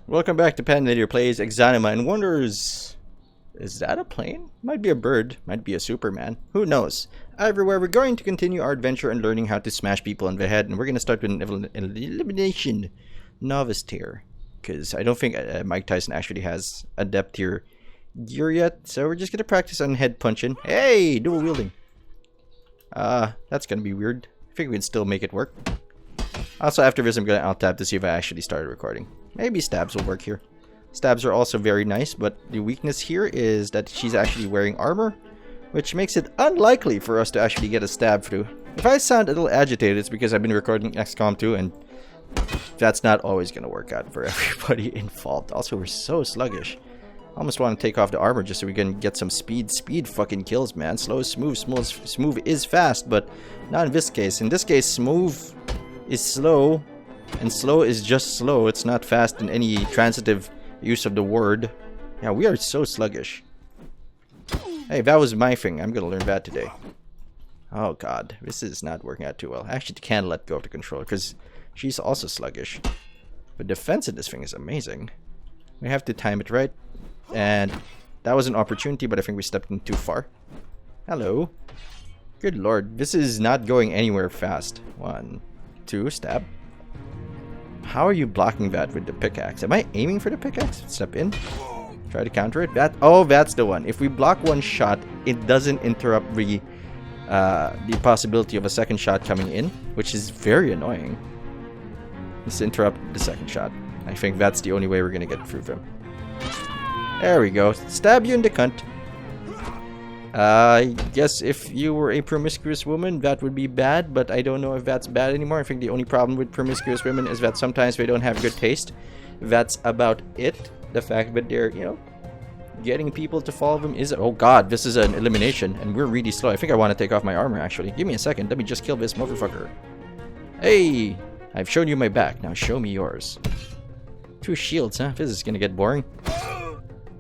Welcome back to Panator Plays Exanima and wonders... Is that a plane? Might be a bird, might be a Superman, who knows? Everywhere, we're going to continue our adventure and learning how to smash people in the head, and we're going to start with an elimination novice tier. Because I don't think Mike Tyson actually has adept tier gear yet, so we're just going to practice on head punching. Hey! Dual wielding. That's going to be weird. I think we can still make it work. Also, after this, I'm going to alt-tab to see if I actually started recording. Maybe stabs will work here. Stabs are also very nice, but the weakness here is that she's actually wearing armor, which makes it unlikely for us to actually get a stab through. If I sound a little agitated, it's because I've been recording XCOM 2, and that's not always going to work out for everybody involved. Also, we're so sluggish. I almost want to take off the armor just so we can get some speed. Speed fucking kills, man. Slow is smooth. Smooth is fast, but not in this case. In this case, smooth is slow, and slow is just slow. It's not fast in any transitive use of the word. Yeah, we are so sluggish. Hey, that was my thing. I'm gonna learn that today. Oh god, this is not working out too well. I actually can't let go of the controller because she's also sluggish. But defense in this thing is amazing. We have to time it right. And that was an opportunity, but I think we stepped in too far. Hello. Good lord, this is not going anywhere fast. 1, 2, stab. How are you blocking that with the pickaxe? Am I aiming for the pickaxe? Step in. Try to counter it. Oh, that's the one. If we block one shot, it doesn't interrupt the possibility of a second shot coming in, which is very annoying. Let's interrupt the second shot. I think that's the only way we're gonna get through them. There we go. Stab you in the cunt. I guess if you were a promiscuous woman, that would be bad, but I don't know if that's bad anymore. I think the only problem with promiscuous women is that sometimes they don't have good taste. That's about it. The fact that they're, you know, getting people to follow them is... Oh god, this is an elimination, and we're really slow. I think I want to take off my armor, actually. Give me a second. Let me just kill this motherfucker. Hey! I've shown you my back. Now show me yours. 2 shields, huh? This is gonna get boring.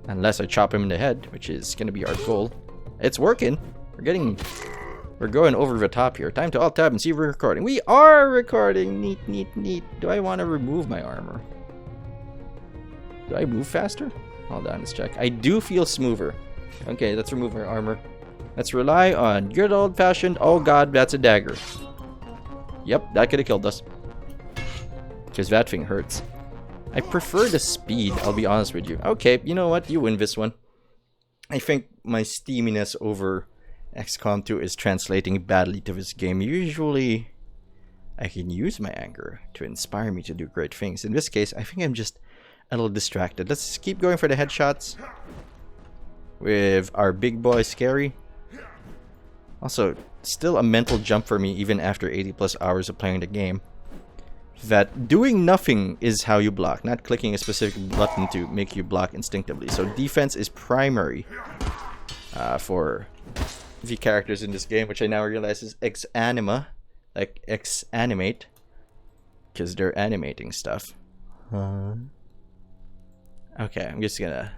Unless I chop him in the head, which is gonna be our goal. It's working. We're going over the top here. Time to alt tab and see if we're recording. We are recording. Neat, neat, neat. Do I want to remove my armor? Do I move faster? Hold on, let's check. I do feel smoother. Okay, let's remove our armor. Let's rely on good old-fashioned... Oh god, that's a dagger. Yep, that could have killed us. Because that thing hurts. I prefer the speed, I'll be honest with you. Okay, you know what? You win this one. I think my steaminess over XCOM 2 is translating badly to this game. Usually, I can use my anger to inspire me to do great things. In this case, I think I'm just a little distracted. Let's keep going for the headshots with our big boy Scary. Also, still a mental jump for me even after 80 plus hours of playing the game. That doing nothing is how you block, not clicking a specific button to make you block instinctively. So defense is primary for the characters in this game, which I now realize is Exanima, like Exanimate, because they're animating stuff. Okay, I'm just gonna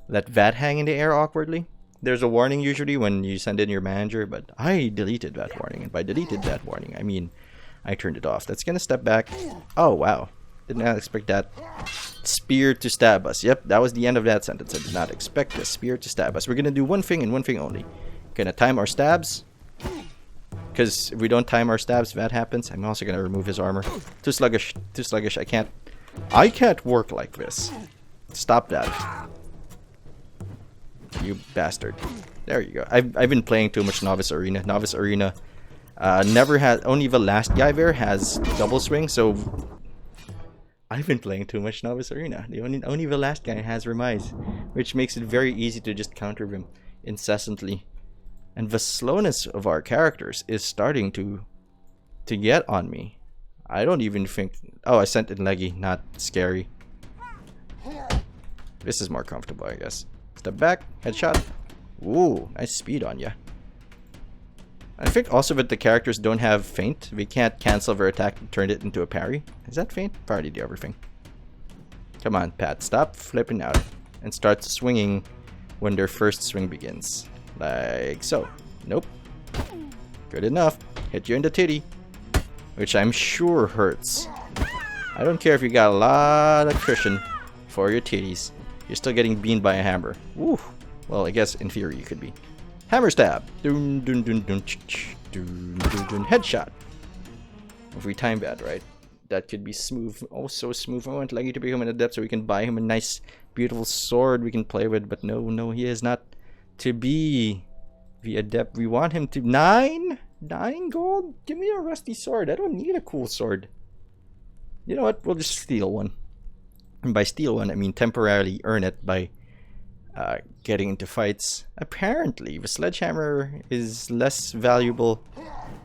let that hang in the air awkwardly. There's a warning usually when you send in your manager, but I deleted that warning, and by deleted that warning, I mean I turned it off. That's gonna step back. Oh, wow. Did not expect that spear to stab us. Yep, that was the end of that sentence. I did not expect the spear to stab us. We're gonna do one thing and one thing only. Gonna time our stabs. Because if we don't time our stabs, that happens. I'm also gonna remove his armor. Too sluggish. Too sluggish. I can't work like this. Stop that. You bastard. There you go. I've been playing too much Novice Arena. Novice Arena... never had, only the last guy there has double swing, so I've been playing too much Novice Arena. Only the last guy has Remise, which makes it very easy to just counter him incessantly. And the slowness of our characters is starting to get on me. I don't even think... Oh, I sent in Leggy, not Scary. This is more comfortable, I guess. Step back, headshot. Ooh, nice speed on ya. I think also that the characters don't have feint. They can't cancel their attack and turn it into a parry. Is that feint? Probably the other thing. Come on, Pat. Stop flipping out. And start swinging when their first swing begins. Like so. Nope. Good enough. Hit you in the titty. Which I'm sure hurts. I don't care if you got a lot of cushion. for your titties. You're still getting beamed by a hammer. Woo. Well, I guess in theory you could be. Hammer stab. Dun dun dun dun dun dun dun. Headshot. If we time that right, that could be smooth. Oh, so smooth. I want Leggy to become an adept so we can buy him a nice, beautiful sword we can play with. But no, he is not to be the adept. We want him to 9 gold. Give me a rusty sword. I don't need a cool sword. You know what? We'll just steal one. And by steal one, I mean temporarily earn it by getting into fights. Apparently, the sledgehammer is less valuable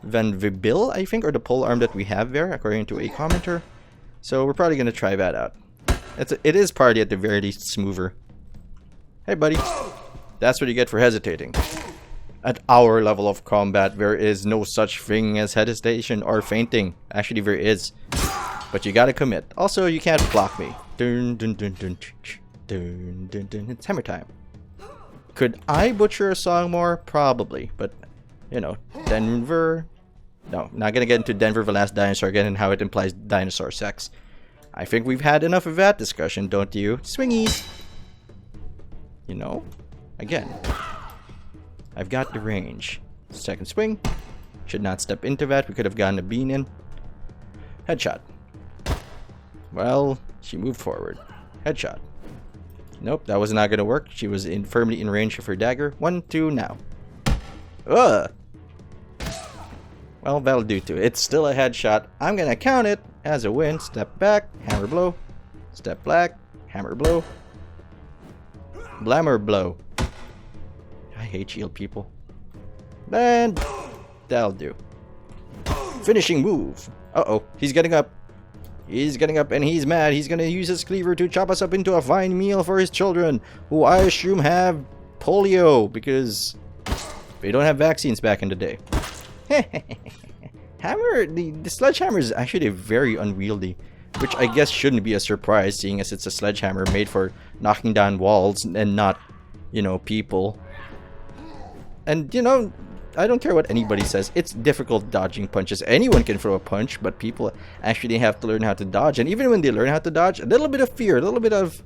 than the bill, I think, or the polearm that we have there, according to a commenter. So we're probably going to try that out. It is probably at the very least smoother. Hey, buddy. That's what you get for hesitating. At our level of combat, there is no such thing as hesitation or fainting. Actually, there is. But you gotta commit. Also, you can't block me. Dun, dun, dun, dun, dun, dun, dun. It's hammer time. Could I butcher a song more? Probably. But, you know, Denver... No, not gonna get into Denver the Last Dinosaur again and how it implies dinosaur sex. I think we've had enough of that discussion, don't you? Swingies! You know? Again. I've got the range. Second swing. Should not step into that. We could have gotten a bean in. Headshot. Well, she moved forward. Headshot. Nope, that was not going to work. She was firmly in range of her dagger. 1, 2, now. Ugh! Well, that'll do too. It's still a headshot. I'm going to count it as a win. Step back, hammer blow. Step back, hammer blow. Blammer blow. I hate shield people. And that'll do. Finishing move. Uh-oh, he's getting up. He's getting up and he's mad. He's gonna use his cleaver to chop us up into a fine meal for his children, who I assume have polio, because they don't have vaccines back in the day. Hammer, the sledgehammer is actually very unwieldy, which I guess shouldn't be a surprise, seeing as it's a sledgehammer made for knocking down walls and not, you know, people. And, you know, I don't care what anybody says. It's difficult dodging punches. Anyone can throw a punch, but people actually have to learn how to dodge. And even when they learn how to dodge, a little bit of fear, a little bit of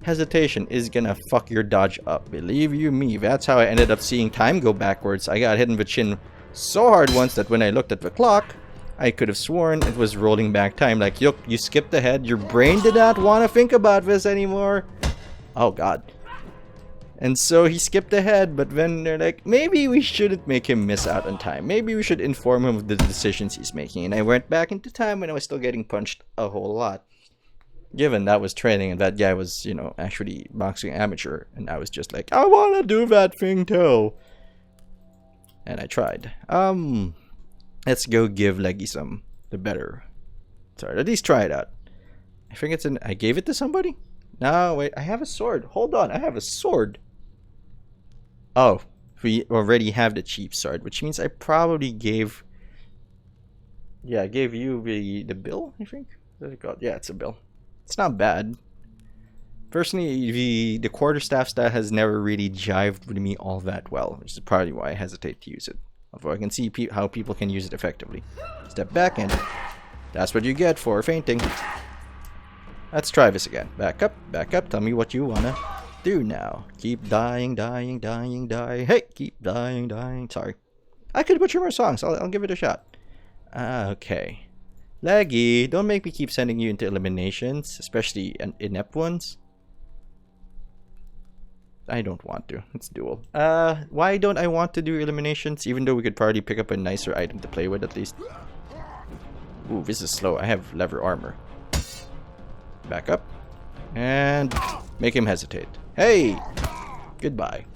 hesitation is gonna fuck your dodge up. Believe you me, that's how I ended up seeing time go backwards. I got hit in the chin so hard once that when I looked at the clock, I could have sworn it was rolling back time. Like, yo, you skipped ahead. Your brain did not want to think about this anymore. Oh, God. And so he skipped ahead, but then they're like, maybe we shouldn't make him miss out on time. Maybe we should inform him of the decisions he's making. And I went back into time when I was still getting punched a whole lot. Given that was training and that guy was, you know, actually boxing amateur. And I was just like, I want to do that thing too. And I tried. Let's go give Leggy the better. Sorry, at least try it out. I think it's an... I gave it to somebody? No, wait, I have a sword. Hold on, I have a sword. Oh, we already have the cheap sword, which means I probably gave... Yeah, I gave you the bill, I think? What is it called? Yeah, it's a bill. It's not bad. Personally, the quarterstaff stat has never really jived with me all that well, which is probably why I hesitate to use it. Although I can see how people can use it effectively. Step back and that's what you get for fainting. Let's try this again. Back up, tell me what you wanna do now. Keep dying, dying, dying, dying. Hey, keep dying, dying. Sorry. I could butcher more songs. I'll give it a shot. Okay. Leggy, don't make me keep sending you into eliminations, especially inept ones. I don't want to. It's dual. Why don't I want to do eliminations, even though we could probably pick up a nicer item to play with at least? Ooh, this is slow. I have leather armor. Back up. And make him hesitate. Hey! Goodbye.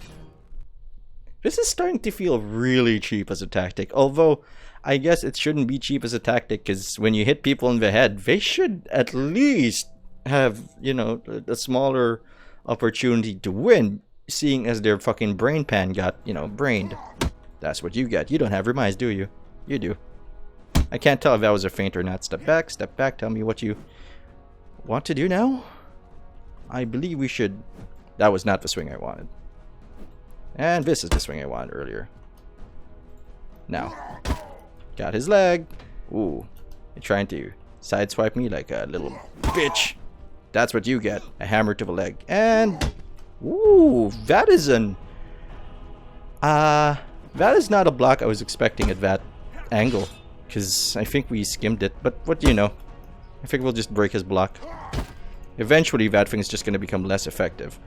This is starting to feel really cheap as a tactic. Although, I guess it shouldn't be cheap as a tactic, because when you hit people in the head, they should at least have, you know, a smaller opportunity to win, seeing as their fucking brain pan got, you know, brained. That's what you get. You don't have remise, do you? You do. I can't tell if that was a feint or not. Step back, tell me what you want to do now. I believe we should... That was not the swing I wanted. And this is the swing I wanted earlier. Now. Got his leg. Ooh. You're trying to sideswipe me like a little bitch. That's what you get. A hammer to the leg. And... ooh, that is an... that is not a block I was expecting at that angle. Because I think we skimmed it. But what do you know? I think we'll just break his block. Eventually, that thing is just going to become less effective.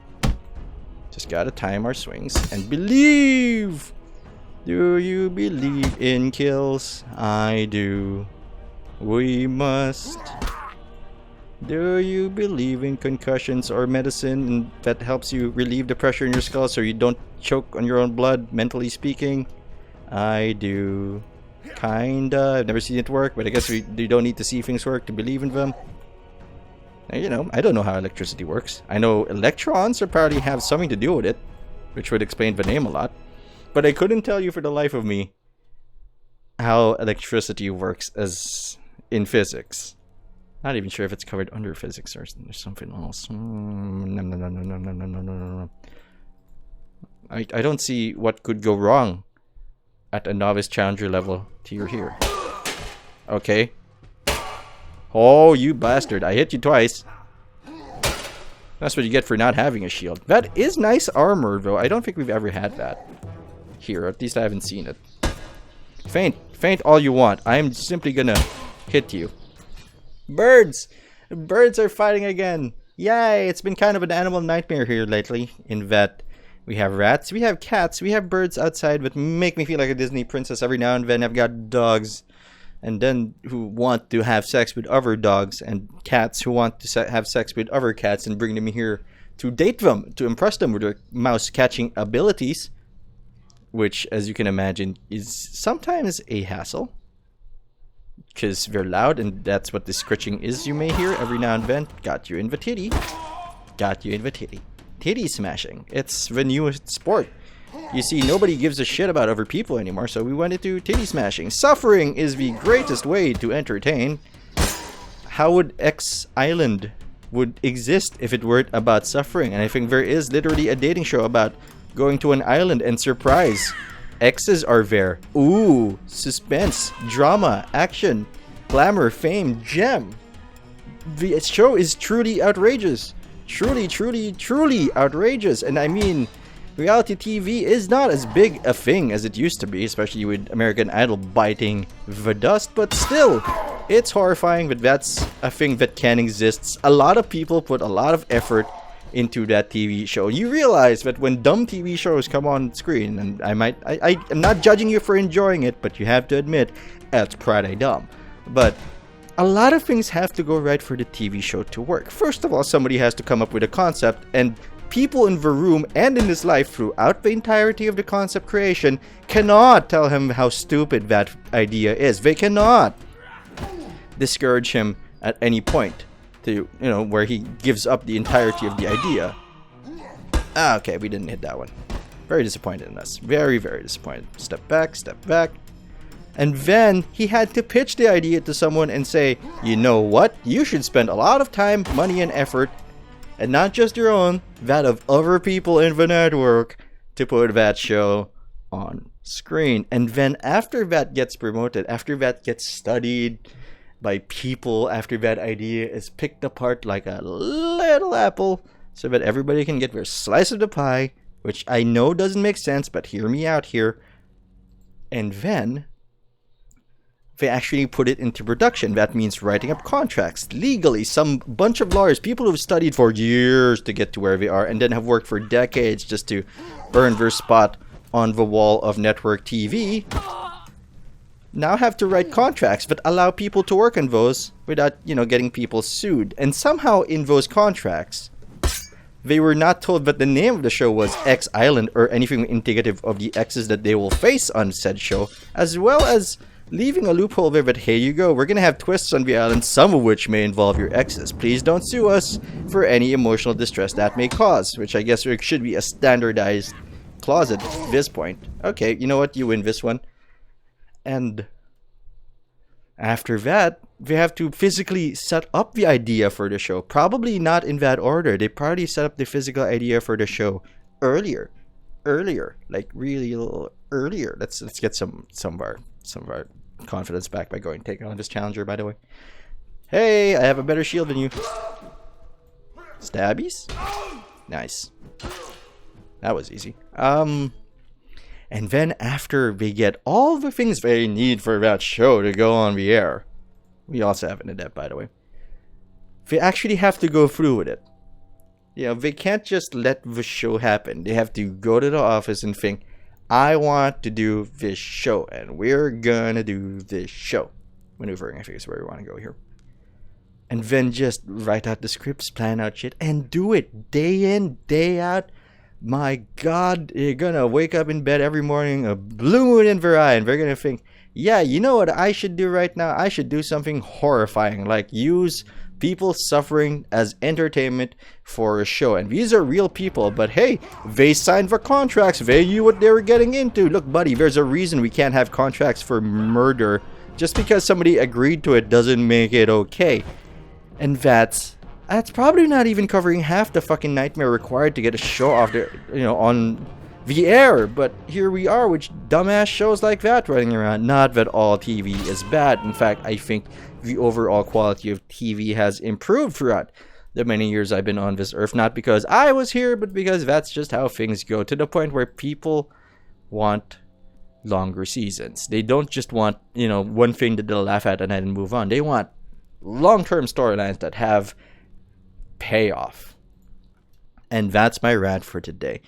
Just gotta time our swings and believe! Do you believe in kills? I do. We must. Do you believe in concussions or medicine that helps you relieve the pressure in your skull so you don't choke on your own blood, mentally speaking? I do. Kinda. I've never seen it work, but I guess you don't need to see things work to believe in them. And, you know, I don't know how electricity works. I know electrons apparently have something to do with it, which would explain the name a lot. But I couldn't tell you for the life of me how electricity works as in physics. Not even sure if it's covered under physics or there's something else. No. I don't see what could go wrong at a novice challenger level tier here. Okay. Oh, you bastard. I hit you twice. That's what you get for not having a shield. That is nice armor, though. I don't think we've ever had that here. At least I haven't seen it. Faint. Faint all you want. I'm simply gonna hit you. Birds! Birds are fighting again. Yay! It's been kind of an animal nightmare here lately. In that we have rats, we have cats, we have birds outside that make me feel like a Disney princess every now and then. I've got dogs. And then who want to have sex with other dogs, and cats who want to have sex with other cats and bring them here to date them, to impress them with their mouse catching abilities, which, as you can imagine, is sometimes a hassle because they're loud, and that's what the scritching is you may hear every now and then. Got you in the titty. Got you in the titty. Titty smashing. It's the newest sport. You see, nobody gives a shit about other people anymore, so we went into titty smashing. Suffering is the greatest way to entertain. How would X Island would exist if it weren't about suffering? And I think there is literally a dating show about going to an island and surprise. X's are there. Ooh, suspense, drama, action, glamour, fame, gem. The show is truly outrageous. Truly, truly, truly outrageous. And I mean... reality TV is not as big a thing as it used to be, especially with American Idol biting the dust, but still, it's horrifying that that's a thing that can exist. A lot of people put a lot of effort into that TV show. You realize that when dumb TV shows come on screen, and I'm not judging you for enjoying it, but you have to admit, that's pretty dumb. But a lot of things have to go right for the TV show to work. First of all, somebody has to come up with a concept, and people in the room and in his life throughout the entirety of the concept creation cannot tell him how stupid that idea is. They cannot discourage him at any point to, you know, where he gives up the entirety of the idea. Ah, okay, we didn't hit that one. Very disappointed in us. Very, very disappointed. Step back, step back. And then he had to pitch the idea to someone and say, you know what? You should spend a lot of time, money, and effort, and not just your own, that of other people in the network, to put that show on screen. And then after that gets promoted, after that gets studied by people, after that idea is picked apart like a little apple so that everybody can get their slice of the pie, which I know doesn't make sense, but hear me out here. And then they actually put it into production. That means writing up contracts legally. Some bunch of lawyers, people who've studied for years to get to where they are and then have worked for decades just to earn their spot on the wall of network TV, now have to write contracts that allow people to work on those without, you know, getting people sued. And somehow in those contracts, they were not told that the name of the show was X Island or anything indicative of the X's that they will face on said show, as well as leaving a loophole there that, hey, you go, we're gonna have twists on the island, some of which may involve your exes. Please don't sue us for any emotional distress that may cause, which I guess there should be a standardized clause at this point. Okay, you know what? You win this one. And after that, they have to physically set up the idea for the show. Probably not in that order. They probably set up the physical idea for the show earlier, like really a little earlier. Let's get some of our confidence back by going take on this challenger, by the way. Hey, I have a better shield than you. Stabbies. Nice. That was easy. And then after they get all the things they need for that show to go on the air, we also have an adept, by the way. They actually have to go through with it. You know, they can't just let the show happen. They have to go to the office and think, I want to do this show, and we're gonna do this show. Maneuvering, I think, is where we want to go here. And then just write out the scripts, plan out shit, and do it day in, day out. My God, you're gonna wake up in bed every morning, a blue moon in their eye, and they're gonna think, yeah, you know what I should do right now? I should do something horrifying, like use people suffering as entertainment for a show. And these are real people, but hey, they signed for contracts. They knew what they were getting into. Look, buddy, there's a reason we can't have contracts for murder. Just because somebody agreed to it doesn't make it okay. And that's probably not even covering half the fucking nightmare required to get a show off the, on the air. But here we are with dumbass shows like that running around. Not that all TV is bad. In fact, I think the overall quality of TV has improved throughout the many years I've been on this earth. Not because I was here, but because that's just how things go. To the point where people want longer seasons. They don't just want, one thing that they'll laugh at and then move on. They want long-term storylines that have payoff. And that's my rant for today.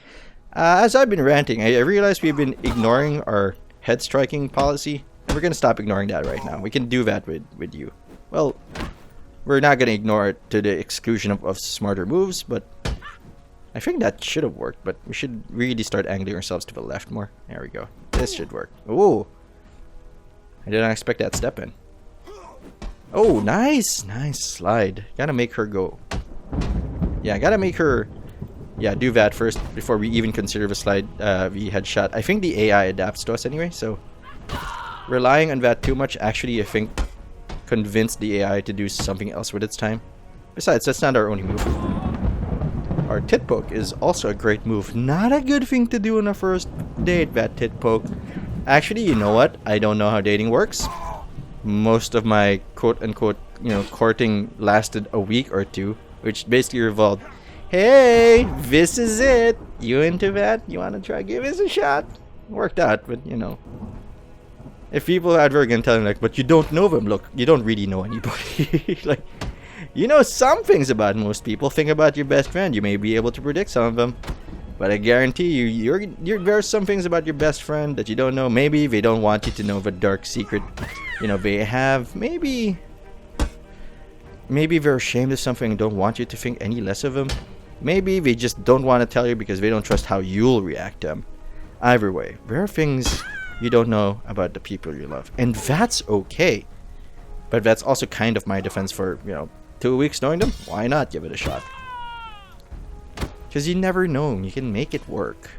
As I've been ranting, I realized we've been ignoring our head striking policy. And we're going to stop ignoring that right now. We can do that with you. Well, we're not going to ignore it to the exclusion of smarter moves, but I think that should have worked. But we should really start angling ourselves to the left more. There we go. This should work. Ooh. I did not expect that step in. Oh, nice. Nice slide. Gotta make her go. Yeah, gotta make her... Yeah, do that first before we even consider the slide, the headshot. I think the AI adapts to us anyway, so... Relying on that too much actually, I think, convinced the AI to do something else with its time. Besides, that's not our only move. Our tit poke is also a great move. Not a good thing to do on a first date, that tit poke. Actually, you know what? I don't know how dating works. Most of my quote-unquote, courting lasted a week or two, which basically revolved, hey, this is it. You into that? You want to try give this a shot? Worked out, but, if people out there are going to tell them, like, but you don't know them, look, you don't really know anybody. Like, you know some things about most people. Think about your best friend. You may be able to predict some of them. But I guarantee you, there's some things about your best friend that you don't know. Maybe they don't want you to know the dark secret, they have. Maybe they're ashamed of something and don't want you to think any less of them. Maybe they just don't want to tell you because they don't trust how you'll react to them. Either way, there are things you don't know about the people you love. And that's okay. But that's also kind of my defense for, 2 weeks knowing them. Why not give it a shot? Because you never know. You can make it work.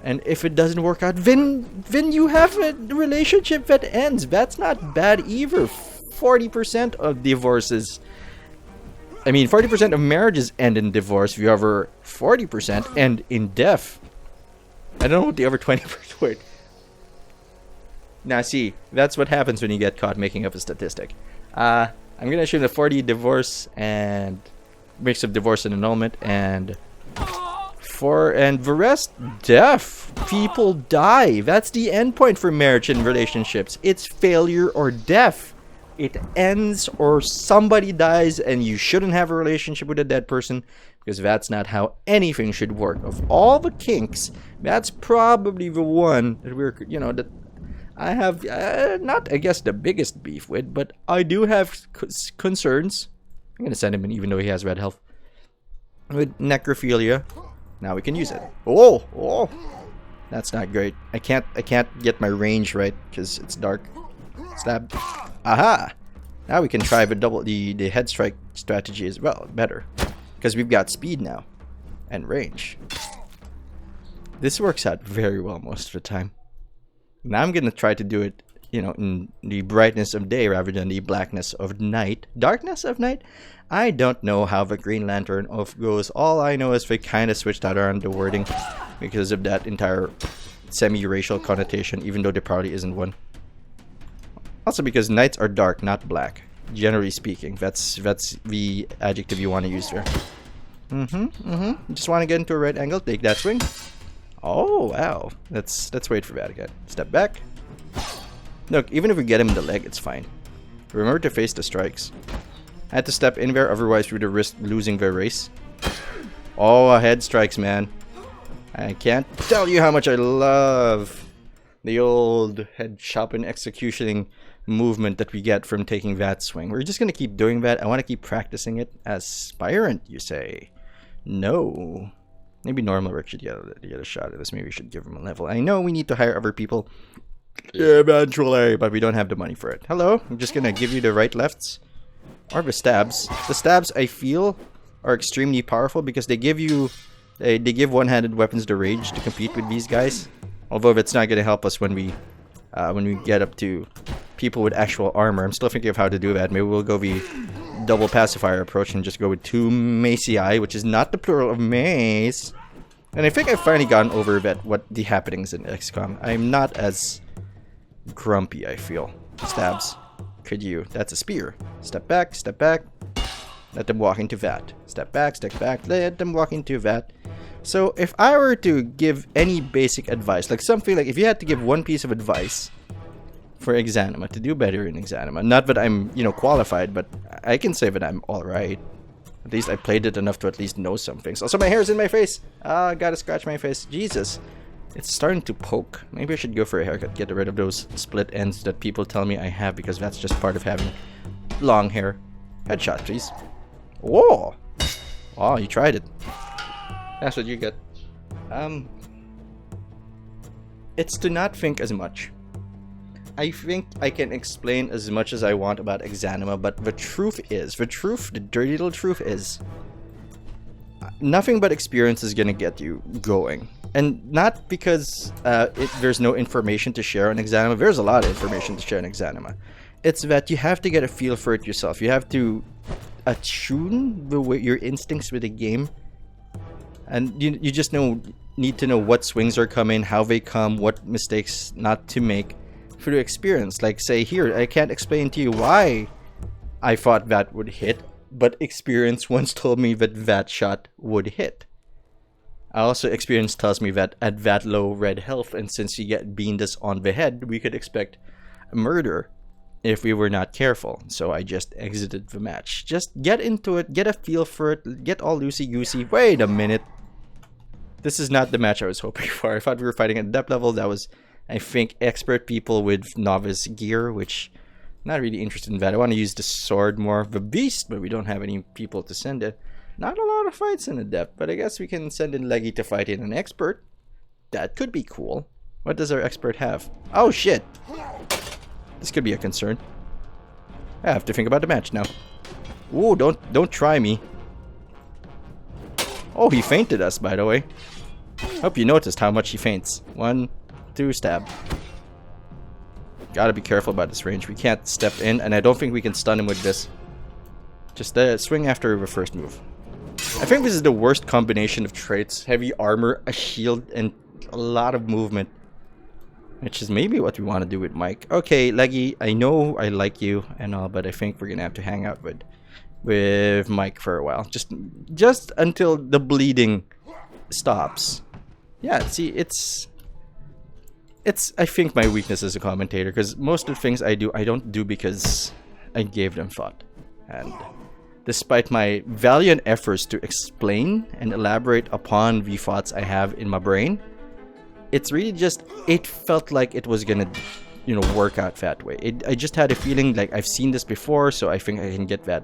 And if it doesn't work out, then you have a relationship that ends. That's not bad either. 40% of divorces... 40% of marriages end in divorce. The other 40% end in death. I don't know what the other 20% were. Now, see, that's what happens when you get caught making up a statistic. I'm going to assume the 40 divorce and mix of divorce and annulment, and the rest, death. People die. That's the end point for marriage and relationships. It's failure or death. It ends or somebody dies, and you shouldn't have a relationship with a dead person, because that's not how anything should work. Of all the kinks, that's probably the one that that I have not, I guess, the biggest beef with, but I do have concerns. I'm gonna send him in, even though he has red health. With necrophilia, now we can use it. Oh, that's not great. I can't get my range right because it's dark. Stab. Aha! Now we can try the head strike strategy as well. Better, because we've got speed now and range. This works out very well most of the time. Now I'm gonna try to do it, in the brightness of day rather than the blackness of night. Darkness of night? I don't know how the Green Lantern oath goes. All I know is they kind of switched out around the wording because of that entire semi-racial connotation, even though there probably isn't one. Also because nights are dark, not black. Generally speaking, that's the adjective you want to use there. Just want to get into a right angle, take that swing. Oh wow, let's wait for that again. Step back. Look, even if we get him in the leg, it's fine. Remember to face the strikes. I had to step in there, otherwise we would risk losing the race. Oh, head strikes, man. I can't tell you how much I love the old head chopping executioning movement that we get from taking that swing. We're just gonna keep doing that. I want to keep practicing it. Aspirant, you say? No. Maybe normal Rick should get a shot at this. Maybe we should give him a level. I know we need to hire other people eventually, but we don't have the money for it. Hello, I'm just gonna give you the right lefts or the stabs. The stabs I feel are extremely powerful because they give you they give one-handed weapons the rage to compete with these guys. Although that's not gonna help us when we get up to people with actual armor. I'm still thinking of how to do that. Maybe we'll go the double pacifier approach and just go with 2 macei, which is not the plural of mace. And I think I've finally gotten over that what the happenings in XCOM. I'm not as grumpy, I feel. Stabs. Could you? That's a spear. Step back, step back. Let them walk into that. Step back, let them walk into that. So if I were to give any basic advice, like something like if you had to give one piece of advice for Exanima to do better in Exanima, not that I'm, qualified, but I can say that I'm alright. At least I played it enough to at least know some things. Also, my hair's in my face. I gotta scratch my face. Jesus. It's starting to poke. Maybe I should go for a haircut. Get rid of those split ends that people tell me I have because that's just part of having long hair. Headshot, please. Whoa! Oh, you tried it. That's what you get. It's to not think as much. I think I can explain as much as I want about Exanima, but the dirty little truth is, nothing but experience is gonna get you going. And not because there's no information to share on Exanima. There's a lot of information to share on Exanima. It's that you have to get a feel for it yourself. You have to attune your instincts with the game. And you just need to know what swings are coming, how they come, what mistakes not to make through experience. Like, say here, I can't explain to you why I thought that would hit, but experience once told me that that shot would hit. Also, experience tells me that at that low red health, and since you get beamed us on the head, we could expect murder if we were not careful. So I just exited the match. Just get into it, get a feel for it, get all loosey-goosey. Wait a minute. This is not the match I was hoping for. I thought we were fighting at depth level. That was, I think, expert people with novice gear, which I'm not really interested in that. I want to use the sword more of a beast, but we don't have any people to send it. Not a lot of fights in adept, but I guess we can send in Leggy to fight in an expert. That could be cool. What does our expert have? Oh shit! This could be a concern. I have to think about the match now. Ooh, don't try me. Oh, he fainted us, by the way. Hope you noticed how much he faints. 1, 2, stab. Gotta be careful about this range. We can't step in, and I don't think we can stun him with this. Just swing after the first move. I think this is the worst combination of traits. Heavy armor, a shield, and a lot of movement. Which is maybe what we want to do with Mike. Okay, Leggy, I know I like you and all, but I think we're gonna have to hang out with Mike for a while. Just until the bleeding stops. Yeah, see, it's I think my weakness as a commentator, because most of the things I do, I don't do because I gave them thought. And despite my valiant efforts to explain and elaborate upon the thoughts I have in my brain, it's really just, it felt like it was gonna, work out that way. I just had a feeling like I've seen this before, so I think I can get that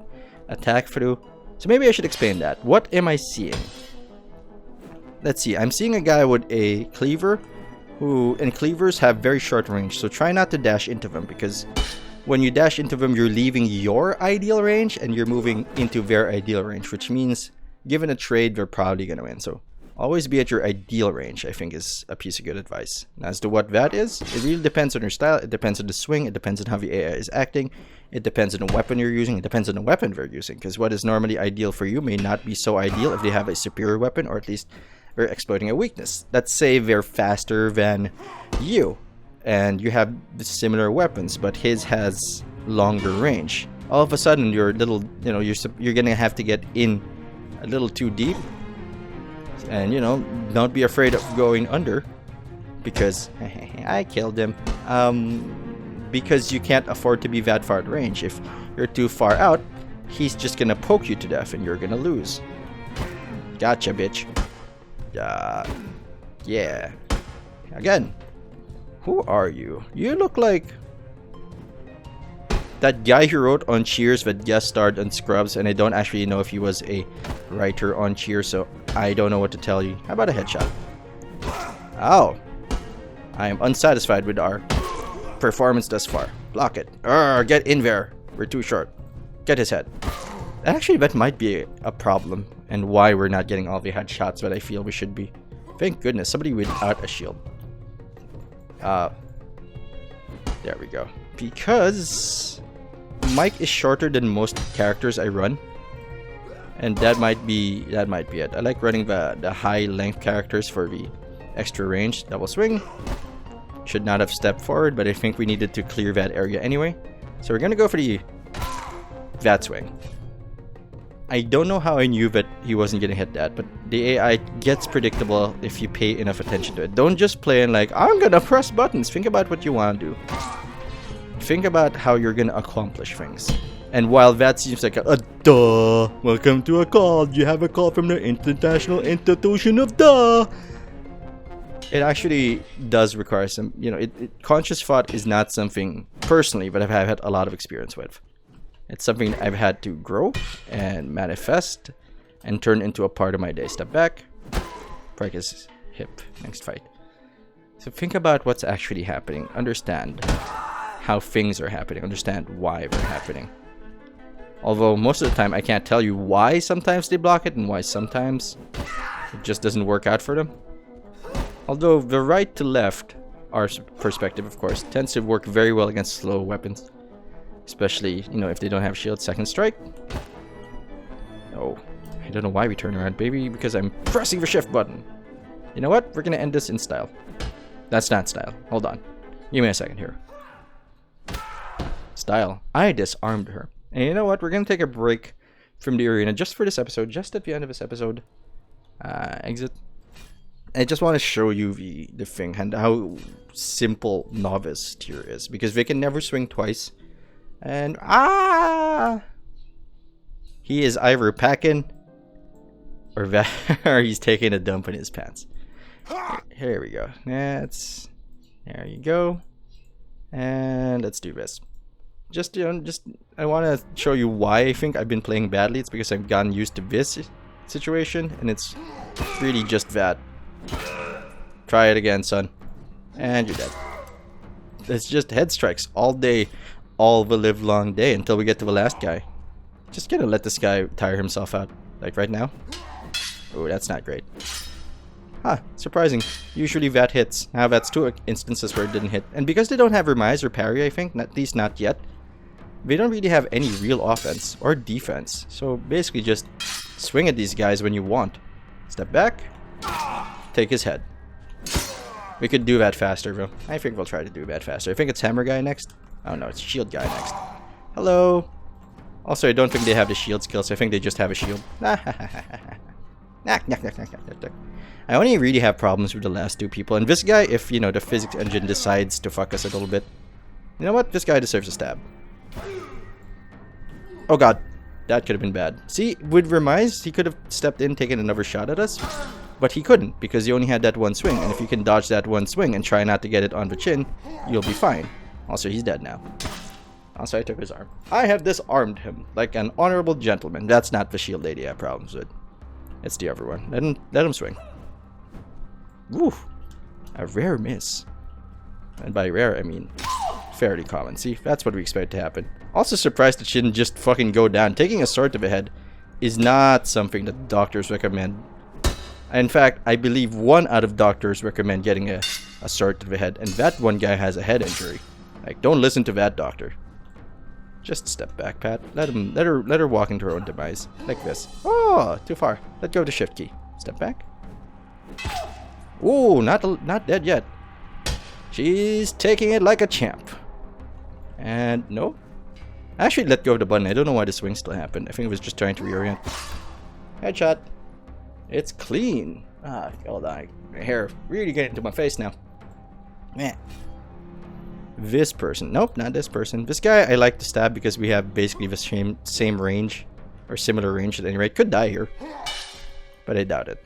attack through. So maybe I should explain that. What am I seeing? Let's see. I'm seeing a guy with a cleaver, and cleavers have very short range, so try not to dash into them, because when you dash into them, you're leaving your ideal range and you're moving into their ideal range, which means given a trade, they're probably gonna win. So always be at your ideal range, I think, is a piece of good advice. As to what that is, it really depends on your style, it depends on the swing, it depends on how the AI is acting, it depends on the weapon you're using, it depends on the weapon they're using, because what is normally ideal for you may not be so ideal if they have a superior weapon, or at least they're exploiting a weakness. Let's say they're faster than you, and you have similar weapons, but his has longer range. all of a sudden you're a little, you know, you're gonna have to get in a little too deep, and you know, don't be afraid of going under, because I killed him. Because you can't afford to be that far at range. If you're too far out, he's just gonna poke you to death, and you're gonna lose. Gotcha, bitch. Yeah. Again. Who are you? You look like that guy who wrote on Cheers that guest starred on Scrubs, and I don't actually know if he was a writer on Cheers, so I don't know what to tell you. How about a headshot? Ow. I am unsatisfied with our performance thus far. Block it. Get in there. We're too short. Get his head. Actually, that might be a problem, and why we're not getting all the headshots that I feel we should be. Thank goodness, somebody without a shield. There we go. Because Mike is shorter than most characters I run, and that might be it. I like running the high length characters for the extra range. Double swing. Should not have stepped forward, but I think we needed to clear that area anyway. So we're gonna go for that swing. I don't know how I knew that he wasn't gonna hit that, but the AI gets predictable if you pay enough attention to it. Don't just play and like, I'm gonna press buttons. Think about what you want to do. Think about how you're gonna accomplish things. And while that seems like a duh, welcome to a call. You have a call from the International Institution of Duh. It actually does require some, you know, conscious thought is not something personally, but I've had a lot of experience with. It's something I've had to grow and manifest and turn into a part of my day. Step back, practice hip, next fight. So think about what's actually happening. Understand how things are happening. Understand why they're happening. Although most of the time I can't tell you why sometimes they block it and why sometimes it just doesn't work out for them. Although the right to left, our perspective of course, tends to work very well against slow weapons. Especially, you know, if they don't have shield. Second strike. Oh, I don't know why we turn around. Maybe because I'm pressing the shift button. You know what? We're gonna end this in style. That's not style. Hold on. Give me a second here. Style. I disarmed her. And you know what? We're gonna take a break from the arena just for this episode. Just at the end of this episode. Exit. I just want to show you the thing and how simple novice tier is. Because they can never swing twice. And he is either packing or he's taking a dump in his pants. Here we go. There you go. And let's do this. I want to show you why I think I've been playing badly. It's because I've gotten used to this situation, and it's really just that. Try it again, son. And you're dead. It's just head strikes all day. All the live long day until we get to the last guy. Just gonna let this guy tire himself out. Like right now. Oh, that's not great. Huh, surprising. Usually that hits. Now that's two instances where it didn't hit. And because they don't have Remise or Parry, I think, at least not yet, they don't really have any real offense or defense. So basically just swing at these guys when you want. Step back. Take his head. We could do that faster, bro. I think we'll try to do that faster. I think it's Hammer Guy next. Oh no, it's Shield Guy next. Hello. Also, I don't think they have the shield skills. I think they just have a shield. I only really have problems with the last two people. And this guy, if, you know, the physics engine decides to fuck us a little bit. You know what? This guy deserves a stab. Oh god. That could have been bad. See, with Remise, he could have stepped in, taken another shot at us. But he couldn't, because he only had that one swing. And if you can dodge that one swing and try not to get it on the chin, you'll be fine. Also, he's dead now. Also, I took his arm. I have disarmed him like an honorable gentleman. That's not the shield lady I have problems with. It's the other one. Let him swing. Woo! A rare miss. And by rare, I mean fairly common. See, that's what we expect to happen. Also surprised that she didn't just fucking go down. Taking a sword to the head is not something that doctors recommend. In fact, I believe 1 out of doctors recommend getting a sword to the head. And that one guy has a head injury. Like, don't listen to that doctor. Just step back, Pat. Let her walk into her own demise. Like this. Oh, too far. Let go of the shift key. Step back. Ooh, not dead yet. She's taking it like a champ. And no. I actually let go of the button. I don't know why the swing still happened. I think it was just trying to reorient. Headshot. It's clean. Ah, hold on. My hair really getting into my face now. Man. This person. Nope, not this person. This guy I like to stab because we have basically the same range. Or similar range at any rate. Could die here. But I doubt it.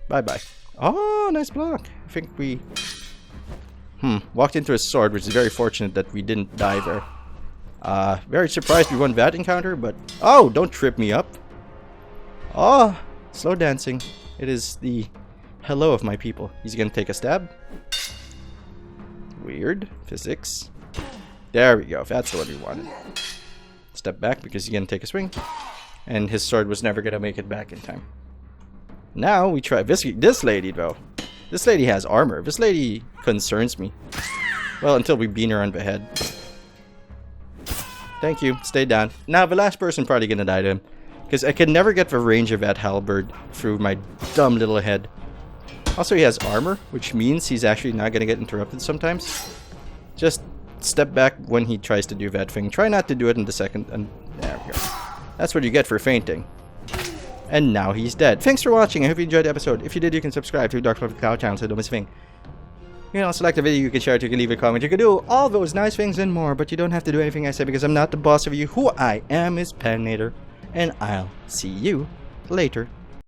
Bye-bye. Oh, nice block. I think we... walked into his sword, which is very fortunate that we didn't die there. Very surprised we won that encounter, but... Oh, don't trip me up. Oh, slow dancing. It is the hello of my people. He's gonna take a stab. Weird. Physics. There we go. That's the one we wanted. Step back because he's gonna take a swing. And his sword was never gonna make it back in time. Now we try this lady though. This lady has armor. This lady concerns me. Well, until we bean her on the head. Thank you. Stay down. Now the last person probably gonna die to him. Because I can never get the range of that halberd through my dumb little head. Also, he has armor, which means he's actually not gonna get interrupted sometimes. Just step back when he tries to do that thing. Try not to do it in the second. And there we go. That's what you get for fainting. And now he's dead. Thanks for watching. I hope you enjoyed the episode. If you did, you can subscribe to the Dark Cloud channel so don't miss a thing. You can also like the video, you can share it, you can leave a comment, you can do all those nice things and more, but you don't have to do anything I say because I'm not the boss of you. Who I am is Pennator, and I'll see you later.